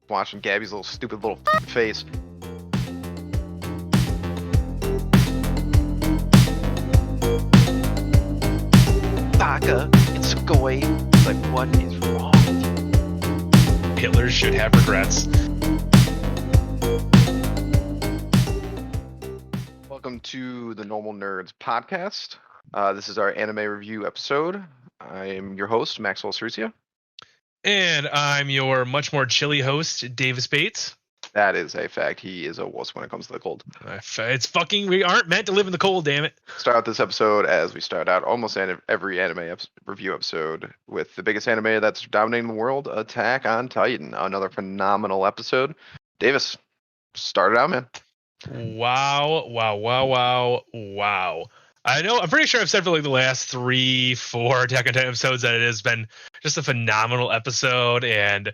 watching Gabby's little stupid little face. Vodka and Sugoi. It's like, what is wrong with you? Hitler should have regrets. Welcome to the Normal Nerds podcast. This is our anime review episode. I am your host, Maxwell Cercia. And I'm your much more chilly host, Davis Bates. That is a fact. He is a wuss when it comes to the cold. It's fucking, we aren't meant to live in the cold, damn it. Start out this episode as we start out almost every anime review episode with the biggest anime that's dominating the world, Attack on Titan. Another phenomenal episode. Davis, start it out, man. Wow. I know, I'm pretty sure I've said for like the last 3-4 Attack on Titan episodes that it has been just a phenomenal episode and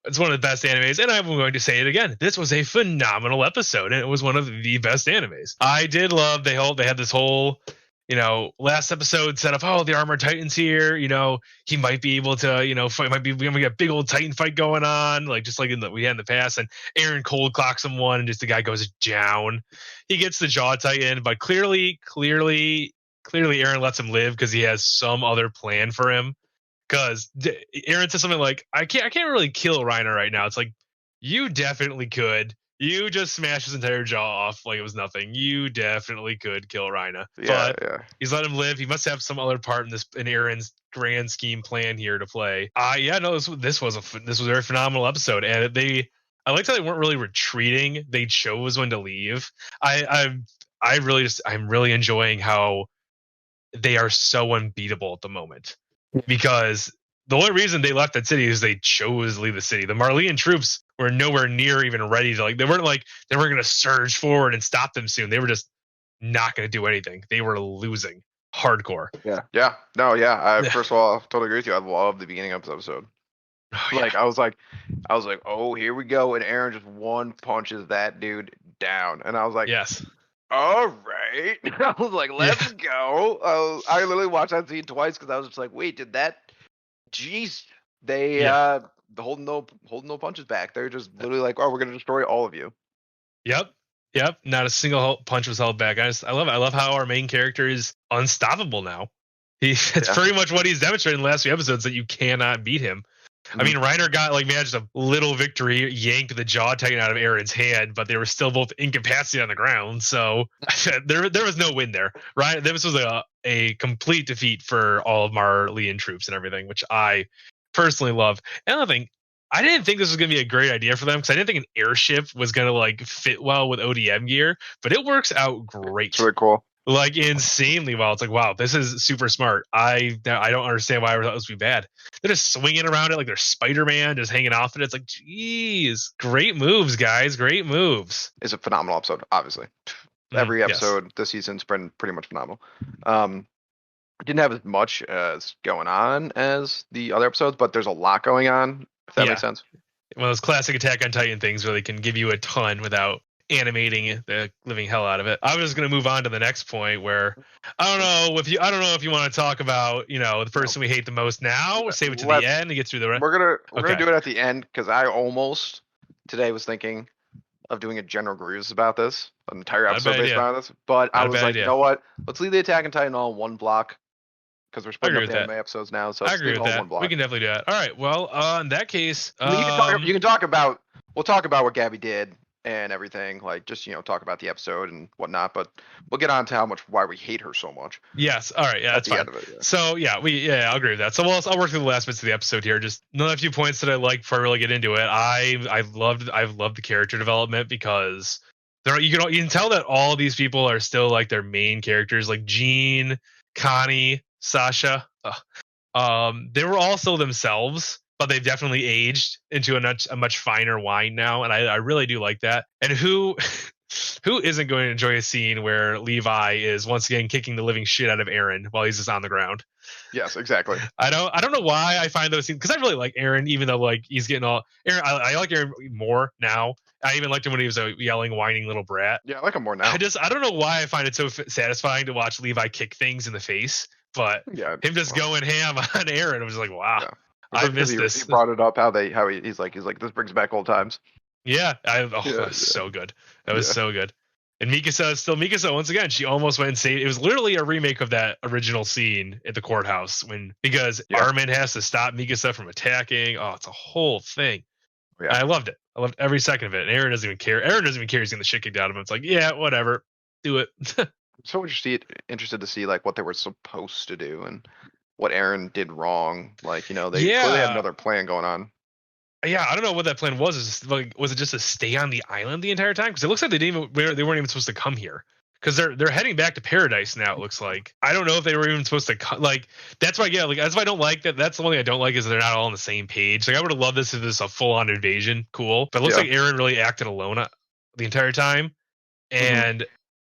it's one of the best animes, and I'm going to say it again. This was a phenomenal episode, and it was one of the best animes. I did love they had this whole, last episode set up. Oh, the Armored Titan's here. He might be able to, fight. Might be we get a big old Titan fight going on, like just like we had in the past. And Eren cold clocks someone, and just the guy goes down. He gets the Jaw Titan, but clearly, Eren lets him live because he has some other plan for him. Because Eren says something like, I can't really kill Reiner right now. It's like, you definitely could. You just smashed his entire jaw off like it was nothing. You definitely could kill Reiner. Yeah. He's let him live. He must have some other part in Eren's grand scheme plan here to play. This was a very phenomenal episode, and I liked how they weren't really retreating. They chose when to leave. I'm really enjoying how they are so unbeatable at the moment. Because the only reason they left that city is they chose to leave the city. The Marleyan troops were nowhere near even ready to they weren't going to surge forward and stop them soon. They were just not going to do anything. They were losing hardcore. Yeah. First of all, I totally agree with you. I love the beginning of this episode. Oh, yeah. I was like, oh, here we go, and Eren just one punches that dude down, and I was like, yes. All right. I was like, let's go. I literally watched that scene twice because I was just like, wait, did that? Jeez, they holding no punches back. They're just literally like, oh, we're gonna destroy all of you. Yep. Not a single punch was held back. I love how our main character is unstoppable now. It's pretty much what he's demonstrated in the last few episodes, that you cannot beat him. I mean, Reiner got managed a little victory, yanked the Jaw Titan out of Eren's hand, but they were still both incapacitated on the ground. So there was no win there, right? This was a complete defeat for all of Marleyan troops and everything, which I personally love. And another thing, I didn't think this was going to be a great idea for them because I didn't think an airship was going to fit well with ODM gear, but it works out great. It's really cool. Insanely well. It's like, wow, this is super smart. I don't understand why I thought this would be bad. They're just swinging around it like they're Spider-Man, just hanging off it. It's like, geez, great moves, guys. Great moves. It's a phenomenal episode, obviously. Every episode this season's been pretty much phenomenal. Didn't have as much as going on as the other episodes, but there's a lot going on, if that makes sense. One of those classic Attack on Titan things where they can give you a ton without animating the living hell out of it. I was going to move on to the next point where I don't know if you want to talk about the person we hate the most now, or save it to the end and get through the rest. We're gonna do it at the end because I almost today was thinking of doing a general grieves about this, an entire episode based on this, but I was like, you know what? Let's leave the Attack on Titan all in one block because we're splitting up the anime episodes now. So I agree with that. We can definitely do that. All right. Well, in that case, we'll talk about what Gabi did and everything, talk about the episode and whatnot, but we'll get on to why we hate her so much. Yes. All right. Yeah, that's fine. So I'll agree with that. So I'll work through the last bits of the episode here. Just another few points that I like before I really get into it. I've loved the character development because you can tell that all of these people are still their main characters, like Jean, Connie, Sasha. They were all still themselves, but they've definitely aged into a much finer wine now, and I really do like that. And who isn't going to enjoy a scene where Levi is once again kicking the living shit out of Eren while he's just on the ground? Yes, exactly. I don't know why I find those scenes, because I really like Eren, even though he's getting all Eren. I like Eren more now. I even liked him when he was a yelling, whining little brat. Yeah, I like him more now. I don't know why I find it so satisfying to watch Levi kick things in the face, but him just going ham on Eren, I was like, wow. Yeah. I missed this. He brought it up he's like this brings back old times. Yeah, that was so good. That was so good. And Mikasa is still Mikasa once again. She almost went and saved. It was literally a remake of that original scene at the courthouse because Armin has to stop Mikasa from attacking. Oh, it's a whole thing. Yeah. I loved it. I loved every second of it. And Aaron doesn't even care. Aaron doesn't even care. He's getting the shit kicked out of him. It's like, yeah, whatever, do it. I'm so interested to see like what they were supposed to do and what Aaron did wrong. Like, they clearly had another plan going on. Yeah, I don't know what that plan was. Was it just to stay on the island the entire time? Because it looks like they weren't even supposed to come here. Because they're heading back to paradise now. It looks like. I don't know if they were even supposed to that's why that's why I don't like that. That's the one thing I don't like is they're not all on the same page. Like I would have loved this if this was a full on invasion. Cool, but it looks like Aaron really acted alone the entire time, and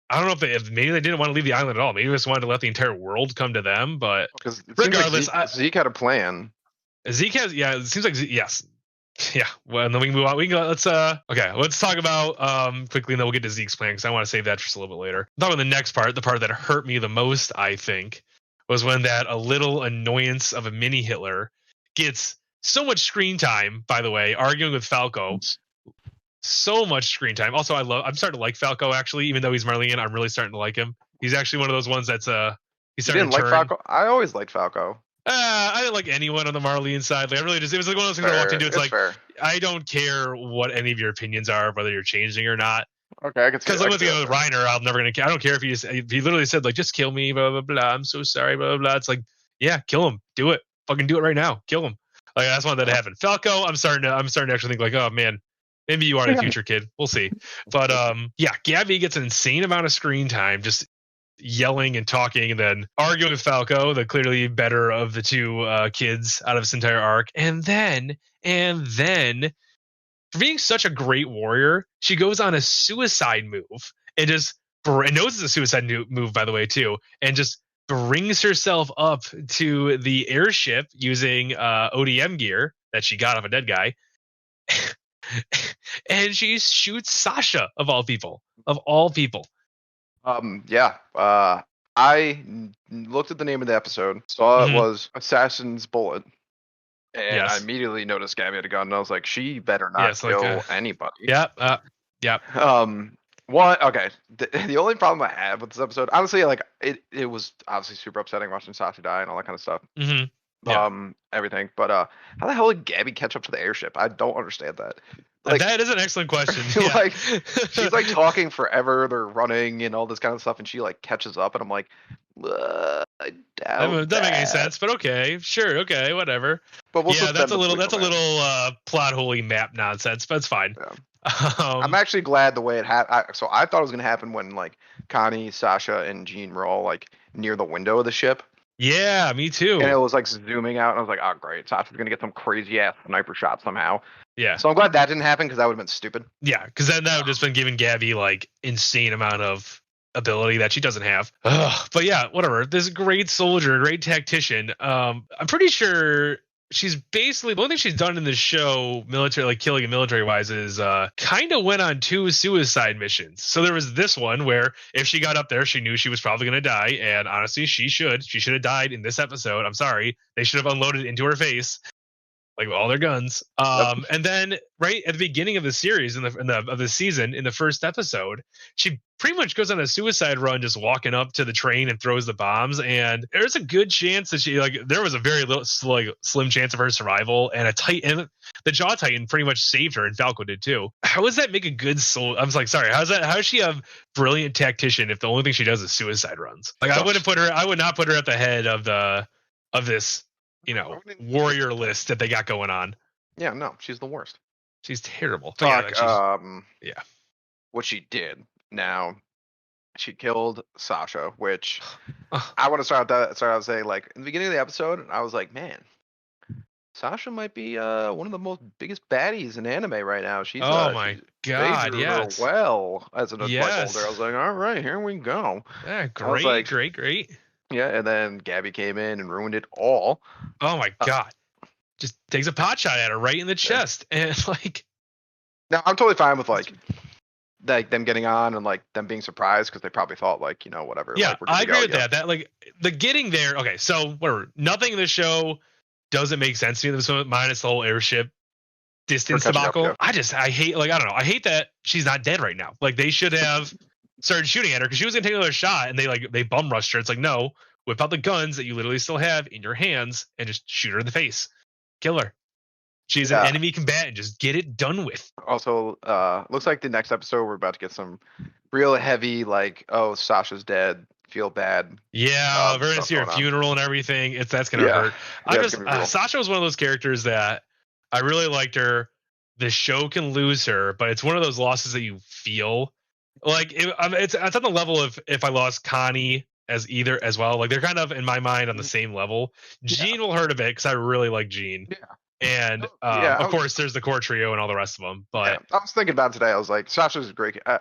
I don't know if maybe they didn't want to leave the island at all. Maybe they just wanted to let the entire world come to them. But regardless, Zeke had a plan. Zeke has it seems like yes. Yeah, well, and then we can move on. Let's talk about quickly, and then we'll get to Zeke's plan because I want to save that just a little bit later. Talk about the next part, the part that hurt me the most, I think, was when a little annoyance of a mini Hitler gets so much screen time. By the way, arguing with Falco, so much screen time. Also, I'm starting to like Falco actually, even though he's Marleyan. I'm really starting to like him. He's actually one of those ones that's he's starting to turn. Falco? I always liked Falco. I didn't like anyone on the Marleyan side. Like, it was like one of those things I walked into. It's like, fair. I don't care what any of your opinions are, whether you're changing or not. Okay, I can see. Because with Reiner, I'm never gonna. I don't care if he literally said like, just kill me, blah blah blah. I'm so sorry, blah blah blah. It's like, yeah, kill him, do it, fucking do it right now, kill him. Like I just want that to happen. Falco, I'm starting to actually think like, oh man, maybe you are the future kid. We'll see. But Gabi gets an insane amount of screen time, just yelling and talking and then arguing with Falco, the clearly better of the two kids out of this entire arc. And then for being such a great warrior, she goes on a suicide move and just knows it's a suicide move, by the way, too, and just brings herself up to the airship using ODM gear that she got off a dead guy. And she shoots Sasha of all people. I looked at the name of the episode, saw it was Assassin's Bullet, and I immediately noticed Gabi had a gun, and I was like, she better not kill anybody. Yep. The only problem I had with this episode, honestly, like it was obviously super upsetting watching Sasha die and all that kind of stuff. Everything, but how the hell did Gabi catch up to the airship? I don't understand that. Like, that is an excellent question. Like she's like talking forever, they're running and all this kind of stuff, and she like catches up, and I'm like, I doubt that makes any sense, but okay, sure, okay, whatever. But that's a little plot holy map nonsense, but it's fine. I'm actually glad the way it happened. So I thought it was gonna happen when like Connie, Sasha, and Jean were all like near the window of the ship. Yeah, me too. And it was like zooming out, and I was like, oh great, Sasha's gonna get some crazy ass sniper shot somehow. Yeah. So I'm glad that didn't happen because that would have been stupid. Yeah, because then that would have just been giving Gabi like insane amount of ability that she doesn't have. But yeah, whatever. This great soldier, great tactician. I'm pretty sure she's basically the only thing she's done in this show, military, like killing and military wise, is kind of went on 2 suicide missions. So there was this one where if she got up there, she knew she was probably going to die, and honestly, she should have died in this episode. I'm sorry, they should have unloaded into her face. Like all their guns. And then right at the beginning of the series, of the season, in the first episode, she pretty much goes on a suicide run, just walking up to the train and throws the bombs. And there's a good chance that there was a very little slim chance of her survival. And the Jaw Titan pretty much saved her, and Falco did too. How does that make a good soul? I was like, sorry, how is she a brilliant tactician if the only thing she does is suicide runs? Like I would not put her at the head of this warrior list that they got going on. Yeah, no, she's the worst. She's terrible. What she did. Now, she killed Sasha, which I want to start out saying, like, in the beginning of the episode, I was like, man, Sasha might be one of the most biggest baddies in anime right now. She's my god, yes. Well, as an older, I was like, all right, here we go. Yeah, great. Yeah, and then Gabi came in and ruined it all. Oh my god! Just takes a pot shot at her right in the chest, and like. Now I'm totally fine with like them getting on and like them being surprised because they probably thought like whatever. Yeah, like, I agree with that. That like the getting there. Okay, so whatever. Nothing in the show doesn't make sense to me at this moment, minus the whole airship distance debacle. Yeah. I hate, like, I don't know. I hate that she's not dead right now. Like, they should have started shooting at her because she was gonna take another shot, and they bum rushed her. It's like, no, whip out the guns that you literally still have in your hands and just shoot her in the face, kill her. She's an enemy combatant. Just get it done with. Also, looks like the next episode we're about to get some real heavy, like, oh, Sasha's dead, feel bad. Yeah, we're gonna see her funeral and everything. That's gonna hurt. Sasha was one of those characters that I really liked her. The show can lose her, but it's one of those losses that you feel like it's on the level of if I lost Connie as well. Like, they're kind of in my mind on the same level. Jean will hurt a bit because I really like Jean. Yeah. And of course, there's the core trio and all the rest of them. But I was thinking about it today. I was like, Sasha's great. I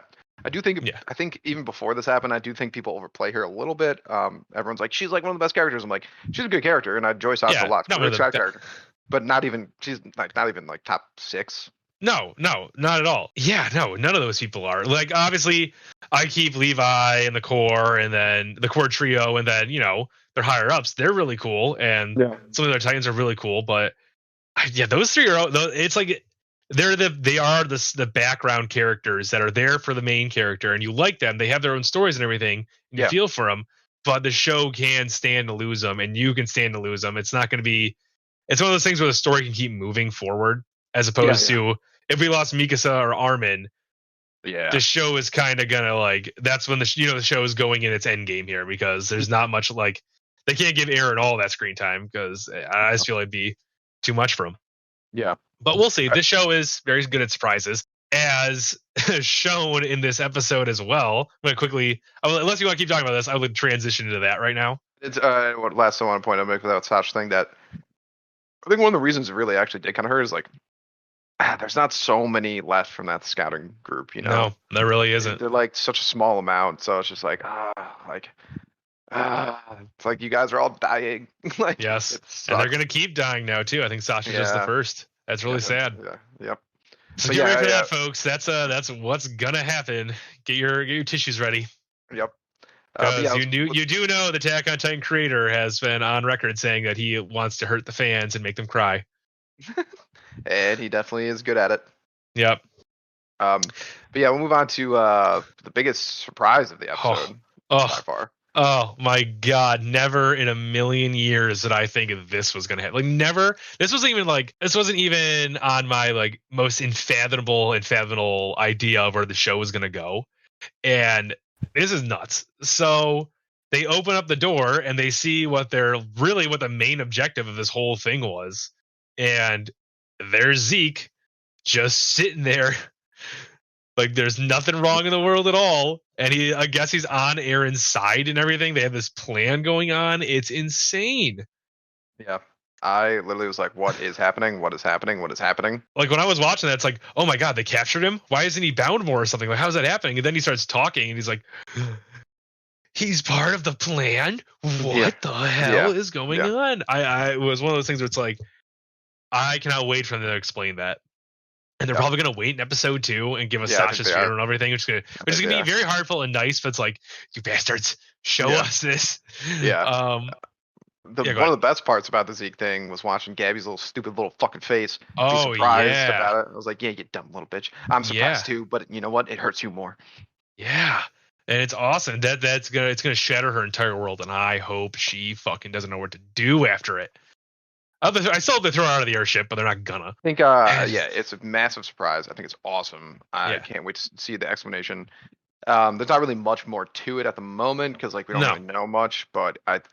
do think. I think even before this happened, I do think people overplay her a little bit. Everyone's like, she's like one of the best characters. I'm like, she's a good character, and I enjoy Sasha a lot. She's a good character, but not even. She's not even like top 6. No, not at all. Yeah, no, none of those people are. Like, obviously, I keep Levi and the core, and then the core trio, and then their higher ups. They're really cool, and some of their Titans are really cool, but. Yeah, those 3 are. It's like they are the background characters that are there for the main character, and you like them. They have their own stories and everything. And you feel for them, but the show can stand to lose them, and you can stand to lose them. It's not going to be. It's one of those things where the story can keep moving forward, as opposed to if we lost Mikasa or Armin. Yeah, the show is kind of gonna like. That's when the show is going in its end game here, because there's not much, like, they can't give Aaron all that screen time, because I just feel it'd be too much for him. Yeah. But we'll see. This show is very good at surprises, as shown in this episode as well. I'm going to quickly, unless you want to keep talking about this, I would transition into that right now. It's what last I want to point out with that Sasha thing, that I think one of the reasons it really actually did kind of hurt is, like, there's not so many left from that scouting group, No, there really isn't. They're like such a small amount, so it's just like, it's like you guys are all dying. Like, yes, and they're gonna keep dying now too. I think Sasha's just the first. That's really sad. Yeah. Yep. So get ready for that, folks. That's what's gonna happen. Get your tissues ready. Yep. Because you do know the Attack on Titan creator has been on record saying that he wants to hurt the fans and make them cry. And he definitely is good at it. Yep. But yeah, we'll move on to the biggest surprise of the episode by far. Oh my God! Never in a million years did I think this was gonna happen. Like, never. This wasn't even on my, like, most unfathomable idea of where the show was gonna go, and this is nuts. So they open up the door and they see what the main objective of this whole thing was, and there's Zeke just sitting there. Like, there's nothing wrong in the world at all. And I guess he's on Aaron's side and everything. They have this plan going on. It's insane. Yeah. I literally was like, what is happening? What is happening? What is happening? Like, when I was watching that, it's like, oh my God, they captured him? Why isn't he bound more or something? Like, how's that happening? And then he starts talking and he's like, he's part of the plan? What the hell is going on? It was one of those things where it's like, I cannot wait for them to explain that. And they're probably going to wait in episode 2 and give us Sasha's funeral and everything, which is going to be very heartfelt and nice, but it's like, you bastards, show us this. Yeah. One of the best parts about the Zeke thing was watching Gabi's stupid little fucking face. Be surprised about it. I was like, yeah, you dumb little bitch. I'm surprised too, but you know what? It hurts you more. Yeah. And it's awesome. It's gonna shatter her entire world, and I hope she fucking doesn't know what to do after it. I still have to throw her out of the airship, but they're not gonna. I think, it's a massive surprise. I think it's awesome. I can't wait to see the explanation. There's not really much more to it at the moment because, like, we don't really know much. But like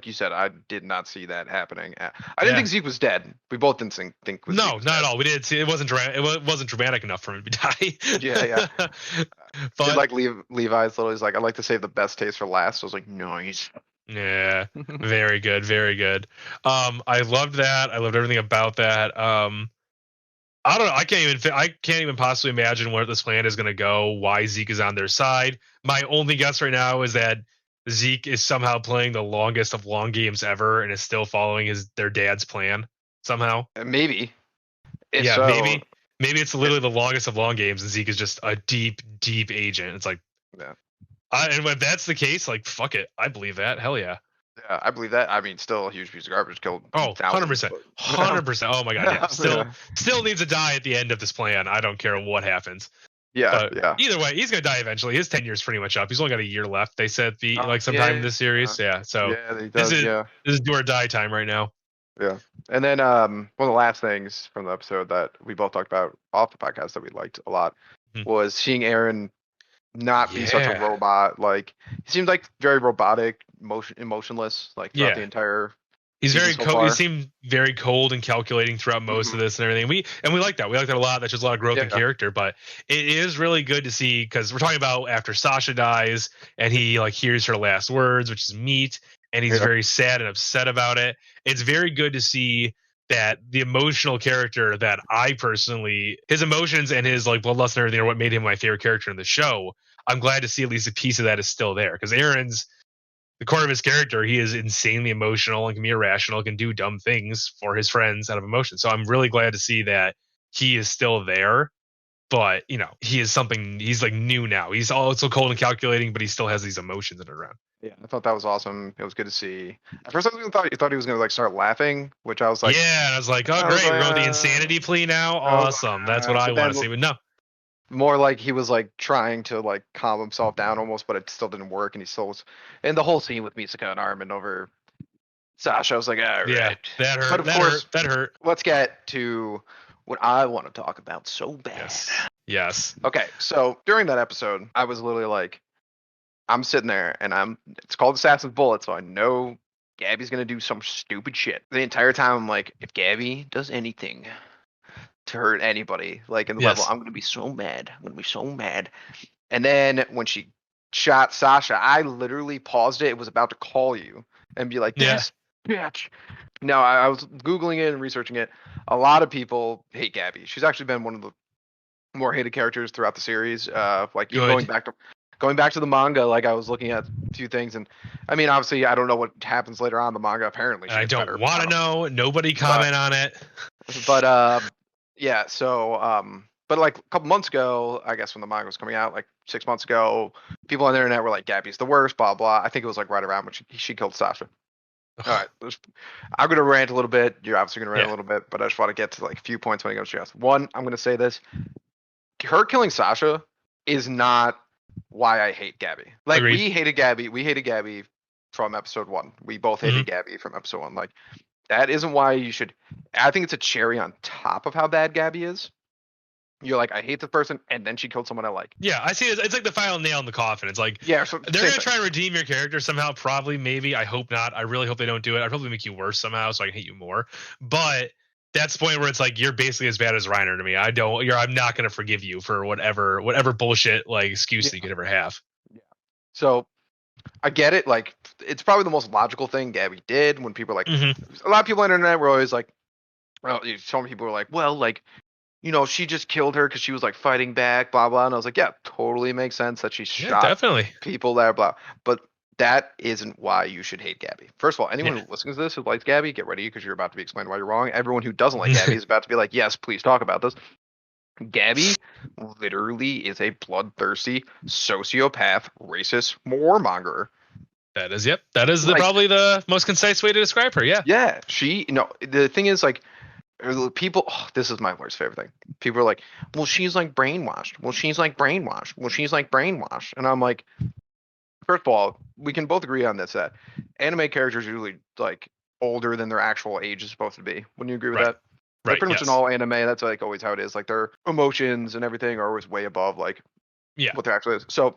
you said, I did not see that happening. I didn't think Zeke was dead. We both didn't think. Zeke was not dead. At all. We didn't see. It wasn't dramatic enough for him to die. Yeah. But like Levi's literally like, I like to save the best taste for last. So I was like, nice. Yeah, very good, very good. I loved that. I loved everything about that. I don't know. I can't even possibly imagine where this plan is going to go. Why Zeke is on their side. My only guess right now is that Zeke is somehow playing the longest of long games ever and is still following their dad's plan somehow. Maybe. Maybe it's literally the longest of long games, and Zeke is just a deep, deep agent. It's like, and if that's the case, like, fuck it, I believe that. Hell yeah. Yeah, I believe that. I mean, still a huge piece of garbage. Killed Oh, thousands. 100%. 100%. Oh my god, yeah. Yeah. Still needs to die at the end of this plan. I don't care what happens. Yeah, But yeah. either way, he's gonna die eventually. His tenure's pretty much up. He's only got a year left. They said sometime in this series. Yeah. So yeah, he this does. Yeah, is do or die time right now. yeah. And then one of the last things from the episode that we both talked about off the podcast that we liked a lot was seeing Aaron not be such a robot. Like he seemed like very robotic, emotionless, like throughout the entire. He's he seemed very cold and calculating throughout most of this and everything. We like that. We like that a lot. That shows a lot of growth in character. But it is really good to see because we're talking about after Sasha dies and he like hears her last words, which is meat, and he's very sad and upset about it. It's very good to see that the emotional character that I personally, his emotions and his like bloodlust and everything are what made him my favorite character in the show. I'm glad to see at least a piece of that is still there because Aaron's the core of his character. He is insanely emotional and can be irrational, can do dumb things for his friends out of emotion. So I'm really glad to see that he is still there. But you know, he is something. He's like new now. He's also cold and calculating, but he still has these emotions in it around. Yeah, I thought that was awesome. It was good to see. At first, I thought he was gonna like start laughing, which I was like, yeah, and I was like, oh great, we're going the insanity plea now. Awesome, that's what I want to see. But no, more like he was like trying to like calm himself down almost, but it still didn't work, and he still was. And the whole scene with Misaka and Armin over Sasha, I was like, all right. Yeah, that hurt. But of course, that hurt. Let's get to what I want to talk about so bad. Yes. Okay, so during that episode, I was literally like, I'm sitting there, and it's called Assassin's Bullet, so I know Gabi's gonna do some stupid shit. The entire time, I'm like, if Gabi does anything to hurt anybody, like in the level, I'm gonna be so mad. I'm gonna be so mad. And then when she shot Sasha, I literally paused it. It was about to call you and be like, this bitch. No, I was Googling it and researching it. A lot of people hate Gabi. She's actually been one of the more hated characters throughout the series. Like going back to the manga, like I was looking at a few things, and I mean, obviously, I don't know what happens later on in the manga. Apparently, I don't want to know. Nobody comment on it. But yeah. So but like a couple months ago, I guess when the manga was coming out, like 6 months ago, people on the internet were like, Gabi's the worst, blah blah. I think it was like right around when she killed Sasha. All right, I'm gonna rant a little bit. You're obviously gonna rant a little bit, but I just want to get to like a few points when it comes to us. One, I'm gonna say this: her killing Sasha is not why I hate Gabi. Like Agreed. we hated Gabi from episode 1. We both hated Gabi from episode 1. Like that isn't why you should. I think it's a cherry on top of how bad Gabi is. You're like, I hate this person, and then she killed someone I like. Yeah, I see it. It's like the final nail in the coffin. It's like, yeah, so they're gonna try and redeem your character somehow. Probably, maybe. I hope not. I really hope they don't do it. I'd probably make you worse somehow, so I can hate you more. But that's the point where it's like you're basically as bad as Reiner to me. I'm not gonna forgive you for whatever bullshit like excuse that you could ever have. Yeah. So I get it. Like it's probably the most logical thing Gabi did. When people are like, a lot of people on the internet were always like, well, some people were like, well, like, you know, she just killed her because she was like fighting back, blah blah. And I was like, yeah, totally makes sense that she shot people there, blah. But that isn't why you should hate Gabi. First of all, anyone who listens to this who likes Gabi, get ready because you're about to be explained why you're wrong. Everyone who doesn't like Gabi is about to be like, yes, please talk about this. Gabi literally is a bloodthirsty, sociopath, racist warmonger. That is, That is probably the most concise way to describe her. Yeah. Yeah. The thing is, like, people, this is my worst favorite thing. People are like, well, she's like brainwashed. Well, she's like brainwashed. Well, she's like brainwashed. And I'm like, first of all, we can both agree on this, that anime characters are usually like older than their actual age is supposed to be. Wouldn't you agree with that? Like pretty much in all anime, that's like always how it is. Like their emotions and everything are always way above like what their actually is. So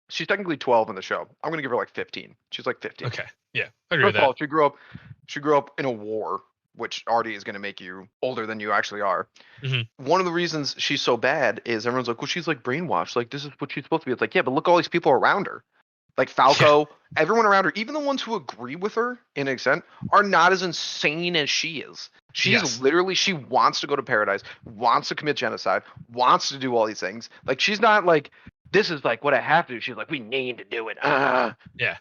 she's technically 12 in the show. I'm gonna give her like 15. She's like 15. Okay. Yeah. I agree with that. All, she grew up in a war, which already is gonna make you older than you actually are. One of the reasons she's so bad is everyone's like, well, she's like brainwashed. Like this is what she's supposed to be. It's like, yeah, but look at all these people around her. Like Falco, everyone around her, even the ones who agree with her in an extent, are not as insane as she is. She's literally, she wants to go to paradise, wants to commit genocide, wants to do all these things. Like she's not like, this is like what I have to do. She's like, we need to do it. Yeah.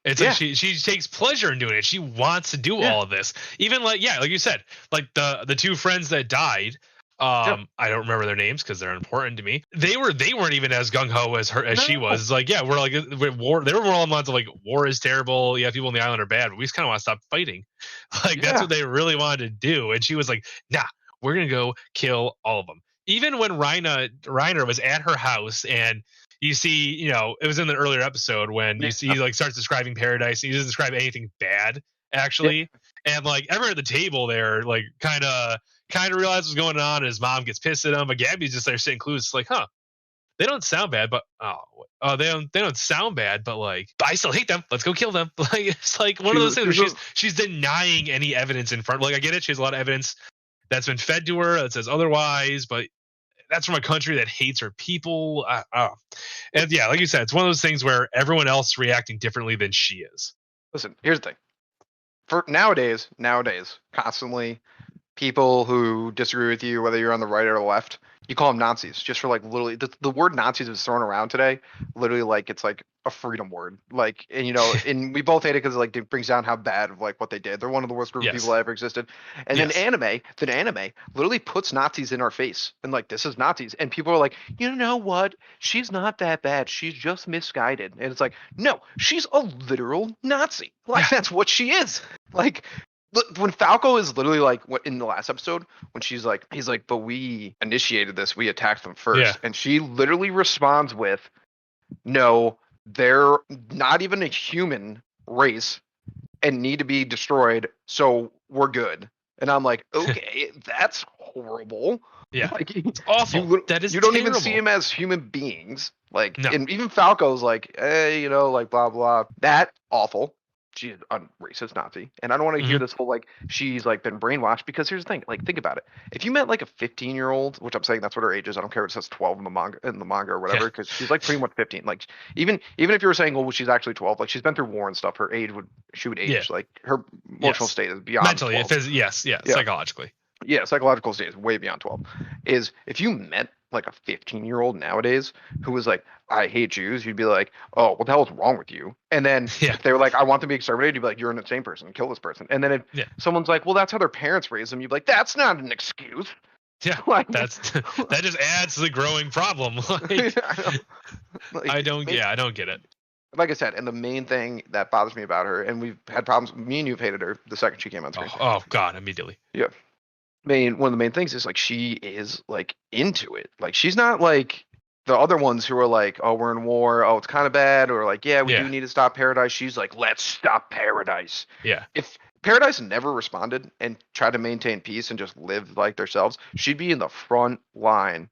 It's like she takes pleasure in doing it. She wants to do all of this. Even like, like you said, like the two friends that died, I don't remember their names because they're important to me. They weren't even as gung ho as she was. It's like, yeah, we're war. They were more on the lines of like, war is terrible. Yeah, people on the island are bad, but we just kind of want to stop fighting. Like that's what they really wanted to do. And she was like, nah, we're gonna go kill all of them. Even when Reiner was at her house and you see, it was in the earlier episode when you see he like starts describing paradise and he doesn't describe anything bad actually. And like everyone at the table there, like kind of realizes what's going on. And his mom gets pissed at him, but Gabby's just there sitting clueless, like, huh, they don't sound bad, but they don't sound bad, but like, I still hate them. Let's go kill them. Like it's like one of those things where she's denying any evidence in front. Like I get it, she has a lot of evidence that's been fed to her that says otherwise, but that's from a country that hates her people. And yeah, like you said, it's one of those things where everyone else reacting differently than she is. Listen, here's the thing. For nowadays, constantly, people who disagree with you, whether you're on the right or the left, you call them Nazis just for like literally the word Nazis is thrown around today. Literally, like it's like a freedom word. Like, and and we both hate it because like it brings down how bad of like what they did. They're one of the worst group of people that ever existed. And then anime literally puts Nazis in our face and like this is Nazis, and people are like, you know what? She's not that bad. She's just misguided. And it's like, no, she's a literal Nazi. Like that's what she is. Like. When Falco is literally like in the last episode, when he's like, but we initiated this, we attacked them first. And she literally responds with, no, they're not even a human race and need to be destroyed. So we're good. And I'm like, okay, that's horrible. Yeah. Like, it's awful. That is you don't terrible. even see them as human beings. Like, and even Falco's like, hey, like blah, blah, that awful. She's a racist Nazi, and I don't want to hear this whole like she's like been brainwashed, because here's the thing, like think about it. If you met like a 15-year-old, which I'm saying that's what her age is, I don't care if it says 12 in the manga or whatever, because she's like pretty much 15. Like even if you were saying, well, she's actually 12, like she's been through war and stuff, her age she would age like her emotional state is beyond mentally, 12. Psychologically. Yeah, psychological state is way beyond 12. Is if you met like a 15-year-old nowadays who was like, I hate Jews, you'd be like, oh, what the hell is wrong with you? And then if they were like, I want them to be exterminated, you'd be like, you're an insane person, kill this person. And then if someone's like, well, that's how their parents raised them, you'd be like, that's not an excuse. Yeah, like, that just adds to the growing problem. I don't get it. Like I said, and the main thing that bothers me about her, and we've had problems, me and you've hated her the second she came on screen. Oh God, immediately. Yeah. One of the main things is like she is like into it. Like she's not like the other ones who are like, oh, we're in war, oh, it's kind of bad, or like, yeah, we do need to stop Paradise. She's like, let's stop Paradise. Yeah. If Paradise never responded and tried to maintain peace and just live like themselves, she'd be in the front line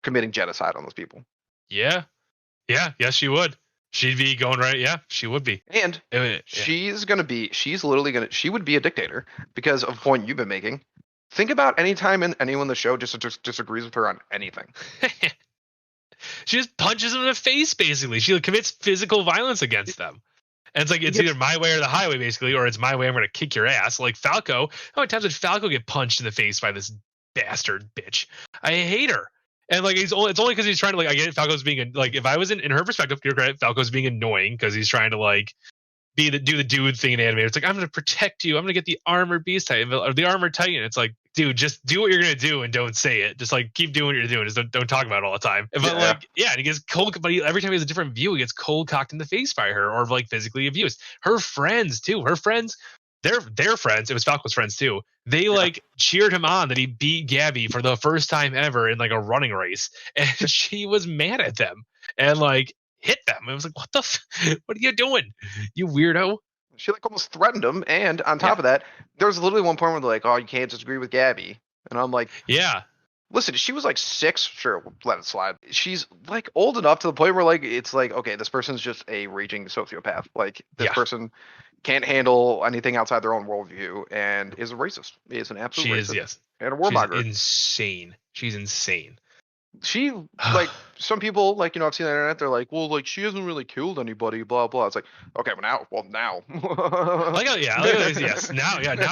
committing genocide on those people. Yeah. Yes, she would. She'd be going right. Yeah, she would be. And she would be a dictator because of the point you've been making. Think about any time anyone in the show just disagrees with her on anything. She just punches them in the face, basically. She commits physical violence against them. And it's like, it's either my way or the highway, basically, or it's my way, I'm going to kick your ass. Like Falco, how many times did Falco get punched in the face by this bastard bitch? I hate her. And like, it's only because he's trying to, like, I get it, Falco's being, like, if I was in her perspective, you're correct, Falco's being annoying because he's trying to, like, do the dude thing in anime. It's like, I'm going to protect you. I'm going to get the armor beast Titan, or the armor Titan. It's like, dude, just do what you're going to do and don't say it. Just like keep doing what you're doing. Just don't talk about it all the time. But and he gets cold, but every time he has a different view, he gets cold cocked in the face by her, or like physically abused. Her friends too. Her friends, their friends. It was Falco's friends too. They like cheered him on that he beat Gabi for the first time ever in like a running race, and she was mad at them and like hit them. It was like, what are you doing, you weirdo? She like almost threatened him, and on top of that, there was literally one point where they're like, "Oh, you can't disagree with Gabi," and I'm like, listen, she was like 6, sure, we'll let it slide. She's like old enough to the point where like it's like, okay, this person's just a raging sociopath. Like this person can't handle anything outside their own worldview and is a racist. Is an absolute racist. And a warmonger. She's insane. She like some people like I've seen on the internet, they're like, well, like she hasn't really killed anybody, blah blah. It's like, okay, now now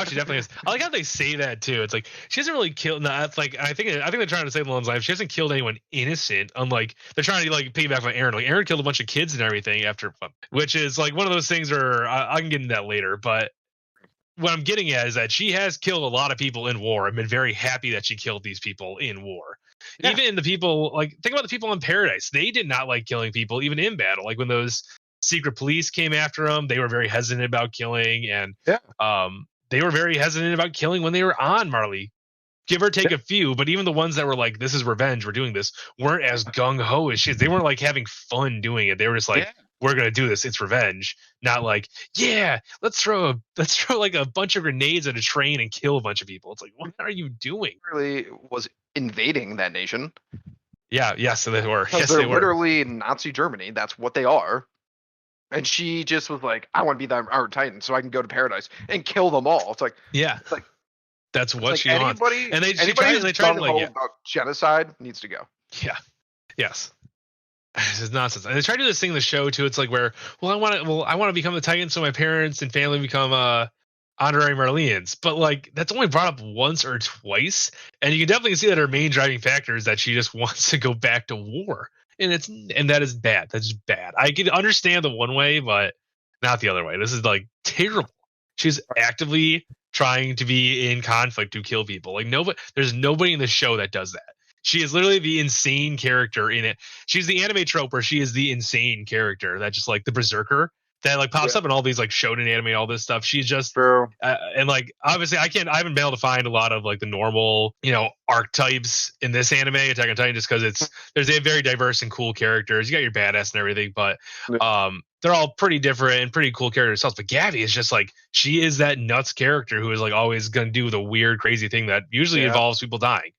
she definitely is. I like how they say that too. It's like she hasn't really killed. No, that's like I think they're trying to say Lone's life. She hasn't killed anyone innocent. Unlike they're trying to like piggyback on Aaron. Like Aaron killed a bunch of kids and everything after, which is like one of those things where I can get into that later. But what I'm getting at is that she has killed a lot of people in war and been very happy that she killed these people in war. Yeah. Even the people, like, think about the people in Paradise. They did not like killing people, even in battle. Like when those secret police came after them, they were very hesitant about killing, and they were very hesitant about killing when they were on Marley. Give or take a few, but even the ones that were like, "This is revenge, we're doing this," weren't as gung ho as shit. They weren't like having fun doing it. They were just like, "We're gonna do this. It's revenge." Not like, "Yeah, let's throw like a bunch of grenades at a train and kill a bunch of people." It's like, what are you doing? Really was invading that nation. Yeah. Yes, they were. Yes, they're literally Nazi Germany. That's what they are. And she just was like, "I want to be the Iron Titan, so I can go to Paradise and kill them all." It's like, it's like. That's what she wants. And they tried to like about genocide needs to go. Yeah. Yes. This is nonsense. And they try to do this thing in the show too. It's like where, I want to become the Titan so my parents and family become honorary Marleans. But like that's only brought up once or twice, and you can definitely see that her main driving factor is that she just wants to go back to war, and that is bad. That's just bad. I can understand the one way, but not the other way. This is like terrible. She's actively trying to be in conflict to kill people. Like there's nobody in the show that does that. She is literally the insane character in it. She's the anime trope where she is the insane character that just like the berserker that like pops up in all these like shonen anime, all this stuff. She's just and like obviously I haven't been able to find a lot of like the normal archetypes in this anime Attack on Titan just because there's a very diverse and cool characters. You got your badass and everything, but they're all pretty different and pretty cool characters themselves. But Gabi is just like, she is that nuts character who is like always going to do the weird, crazy thing that usually involves people dying.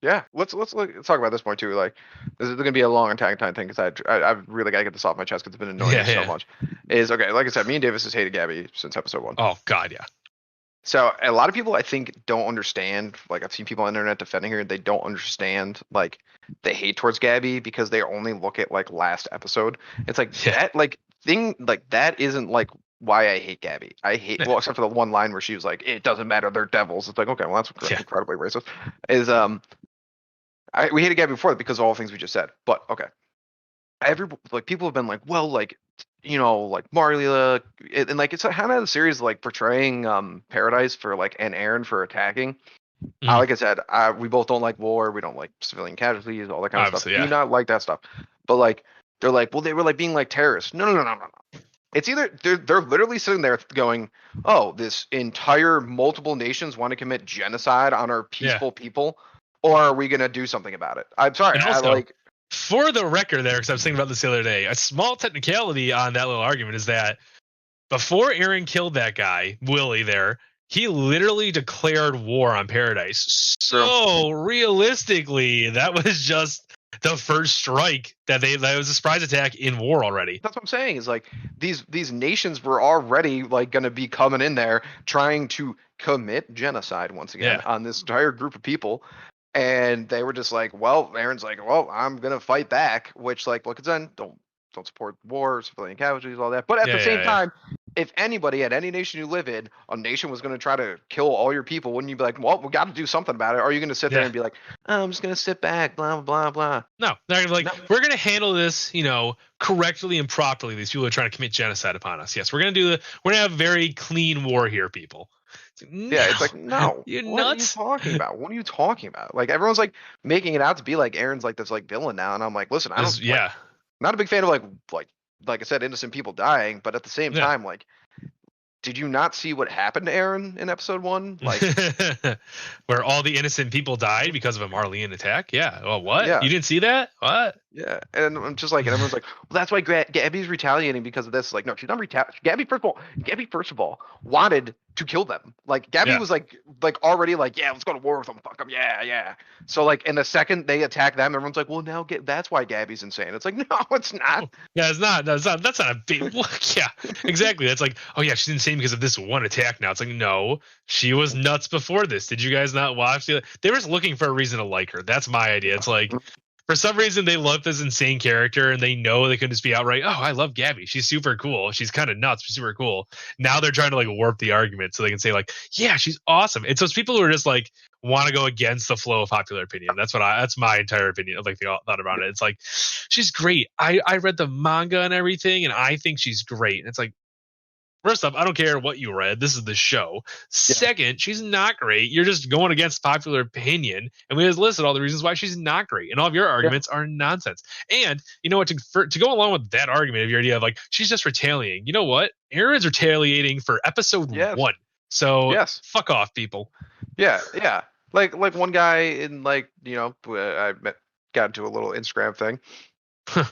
Yeah, let's talk about this point too. Like, this is going to be a long Attack on Titan thing because I've really got to get this off my chest because it's been annoying me so much. Is okay, like I said, me and Davis has hated Gabi since episode 1. Oh God, yeah. So a lot of people I think don't understand. Like I've seen people on the internet defending her. They don't understand like the hate towards Gabi because they only look at like last episode. It's like that like thing like that isn't like why I hate Gabi. I hate except for the one line where she was like, "It doesn't matter, they're devils." It's like, okay, well that's incredibly racist. We hated Gabi before because of all the things we just said. But okay, people have been like, well, like like Marley, and like it's kind of a series like portraying Paradise for like and Eren for attacking. Like I said, we both don't like war. We don't like civilian casualties, all that kind of stuff. Do not like that stuff. But like they're like, well, they were like being like terrorists. No. It's either they're literally sitting there going, oh, this entire multiple nations want to commit genocide on our peaceful people, or are we gonna do something about it? I'm sorry, for the record there, because I was thinking about this the other day, a small technicality on that little argument is that before Eren killed that guy, Willie there, he literally declared war on Paradise. So realistically, that was just the first strike that was a surprise attack in war already. That's what I'm saying is like these nations were already like going to be coming in there trying to commit genocide once again on this entire group of people. And they were just like, well, Eren's like, well, I'm gonna fight back, which like, look, it's then don't support war, civilian casualties, all that. But at the same time, if anybody at any nation you live in, a nation was gonna try to kill all your people, wouldn't you be like, well, we got to do something about it? Or are you gonna sit there and be like, oh, I'm just gonna sit back, blah blah blah? No, they're like, we're gonna handle this, correctly and properly. These people are trying to commit genocide upon us. Yes, we're gonna have a very clean war here, people. It's like, no, you're nuts. What are you talking about? Like everyone's like making it out to be like Eren's like this like villain now, and I'm like, listen, I don't. Not a big fan of like I said, innocent people dying, but at the same time, like, did you not see what happened to Eren in episode 1? Like, where all the innocent people died because of a Marleyan attack? Yeah. Well, what? Yeah. You didn't see that? What? Yeah. And I'm just like, and everyone's like, well, that's why Gabi's retaliating because of this. Like, no, she's not retaliating. Gabi, first of all, wanted to kill them. Like, Gabi was like already like, yeah, let's go to war with them. Fuck them. Yeah. So like, in the second they attack them, everyone's like, well, now that's why Gabi's insane. It's like, no, it's not. Yeah, it's not. That's not a big. Yeah, exactly. That's like, oh yeah, she's insane because of this one attack. Now it's like, no, she was nuts before this. Did you guys not watch? They were just looking for a reason to like her. That's my idea. It's like, for some reason they love this insane character and they know they could just be outright, oh, I love Gabi. She's super cool. She's kind of nuts, but super cool. Now they're trying to like warp the argument so they can say like, yeah, she's awesome. It's those people who are just like want to go against the flow of popular opinion. That's my entire opinion. Like the thought about it. It's like, she's great. I read the manga and everything, and I think she's great. And it's like, First up, I don't care what you read. This is the show. Second, she's not great. You're just going against popular opinion, and we just listed all the reasons why she's not great, and all of your arguments are nonsense. And you know what? To go along with that argument of your idea of like she's just retaliating. You know what? Aaron's retaliating for episode 1. So fuck off, people. Yeah. Like one guy in got into a little Instagram thing.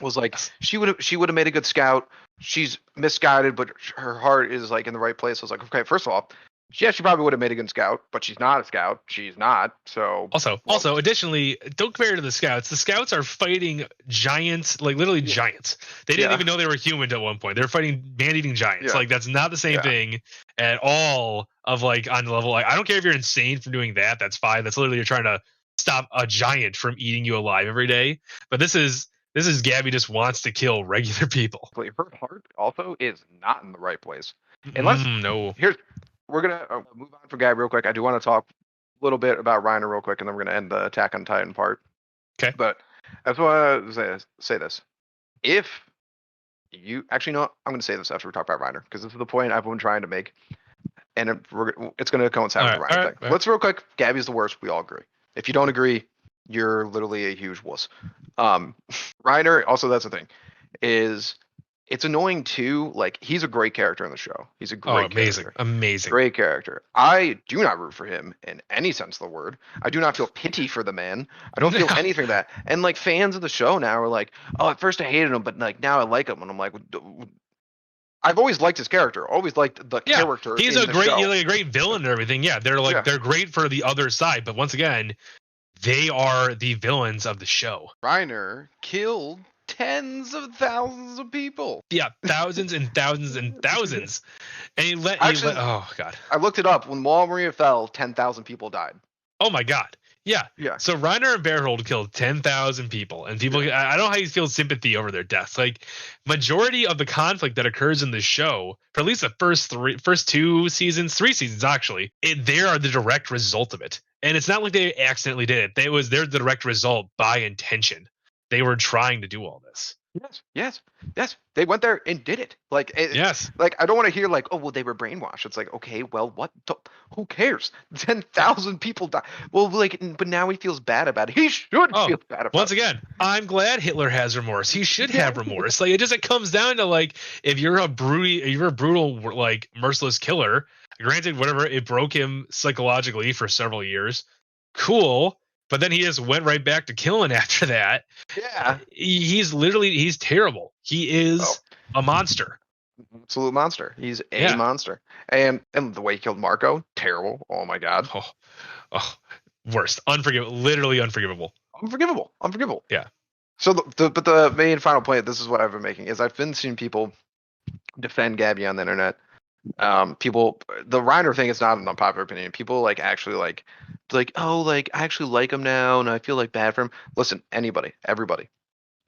Was like she would have made a good scout. She's misguided, but her heart is like in the right place. I was like, okay, first of all, she probably would have made a good scout, but she's not a scout. She's not. So also, additionally, don't compare her to the scouts. The scouts are fighting giants, like literally giants. They didn't even know they were human at one point. They were fighting man-eating giants. Like that's not the same thing at all. Of like on the level, like I don't care if you're insane from doing that. That's fine. That's literally you're trying to stop a giant from eating you alive every day. But this is Gabi just wants to kill regular people. Her heart also is not in the right place. Unless we're gonna move on for Gabi real quick. I do want to talk a little bit about Reiner real quick, and then we're gonna end the Attack on Titan part. Okay. But I just want to say this: if you actually know, I'm gonna say this after we talk about Reiner because this is the point I've been trying to make, and it's gonna coincide with the Reiner thing. Let's real quick. Gabi's the worst. We all agree. If you don't agree, you're literally a huge wuss. Reiner, also that's the thing, is it's annoying too. Like he's a great character in the show. He's a great amazing, great character. I do not root for him in any sense of the word. I do not feel pity for the man. I don't feel anything of that. And like fans of the show now are like, oh, at first I hated him, but like now I like him. And I'm like, I've always liked his character. Always liked the character. He's a great villain and everything. Yeah, they're like they're great for the other side, but once again, they are the villains of the show. Reiner killed tens of thousands of people. Yeah, thousands and thousands and thousands. And he let oh god. I looked it up. When Wall Maria fell, 10,000 people died. Oh my god. Yeah. So Reiner and Bearhold killed 10,000 people, and people. I don't know how you feel sympathy over their deaths. Like majority of the conflict that occurs in the show, for at least the first 3 seasons actually, they are the direct result of it. And it's not like they accidentally did it. They're the direct result by intention. They were trying to do all this. Yes. They went there and did it. Like, like I don't want to hear like, oh, well, they were brainwashed. It's like, okay, well, who cares? 10,000 people died. Well, like, but now he feels bad about it. He should feel bad about it. Once again, I'm glad Hitler has remorse. He should have remorse. Like, it comes down to like, if you're a brutal, like merciless killer. Granted, whatever, it broke him psychologically for several years. Cool. But then he just went right back to killing after that. Yeah. He's terrible. He is a monster. Absolute monster. He's a monster. And the way he killed Marco, terrible. Oh my god. Oh, worst. Unforgivable. Literally unforgivable. Unforgivable. Yeah. So but the main final point, this is what I've been making, is I've been seeing people defend Gabi on the internet. The Reiner thing is not an unpopular opinion. People like actually like oh, like I actually like him now and I feel like bad for him. Listen, everybody,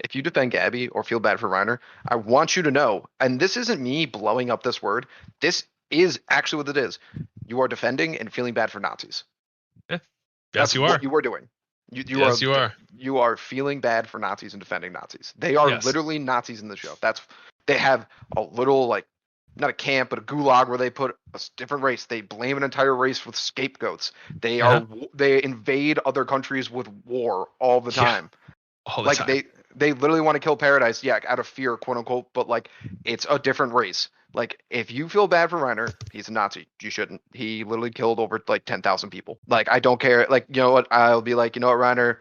if you defend Gabi or feel bad for Reiner, I want you to know, and this isn't me blowing up this word, this is actually what it is. You are defending and feeling bad for Nazis. Yes, you are. What you are doing. You are. You are feeling bad for Nazis and defending Nazis. They are literally Nazis in the show. They have a little like, not a camp, but a gulag where they put a different race. They blame an entire race with scapegoats. They invade other countries with war all the time. All the time. They literally want to kill Paradise, out of fear, quote unquote, but like it's a different race. Like if you feel bad for Reiner, he's a Nazi. You shouldn't. He literally killed over like 10,000 people. Like I don't care. Like, you know what? I'll be like, you know what, Reiner,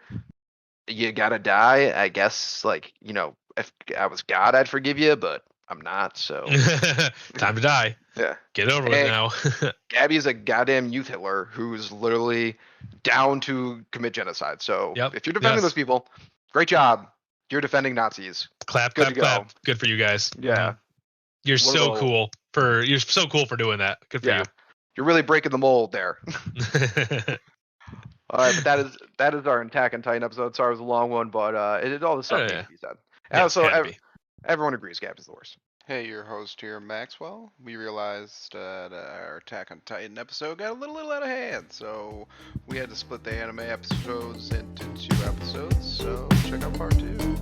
you gotta die. I guess like, you know, if I was God, I'd forgive you, but I'm not, so time to die. Yeah, get over it now. Gabi is a goddamn youth Hitler who's literally down to commit genocide. So if you're defending those people, great job. You're defending Nazis. Clap. Good for you guys. Yeah, you're so cool for doing that. Good for you. You're really breaking the mold there. All right, but that is our Attack on Titan episode. Sorry, it was a long one, but it did all the stuff that he said. Everyone agrees Gabi's the worst. Hey, your host here, Maxwell. We realized that our Attack on Titan episode got a little out of hand, so we had to split the anime episodes into 2 episodes, so check out part 2.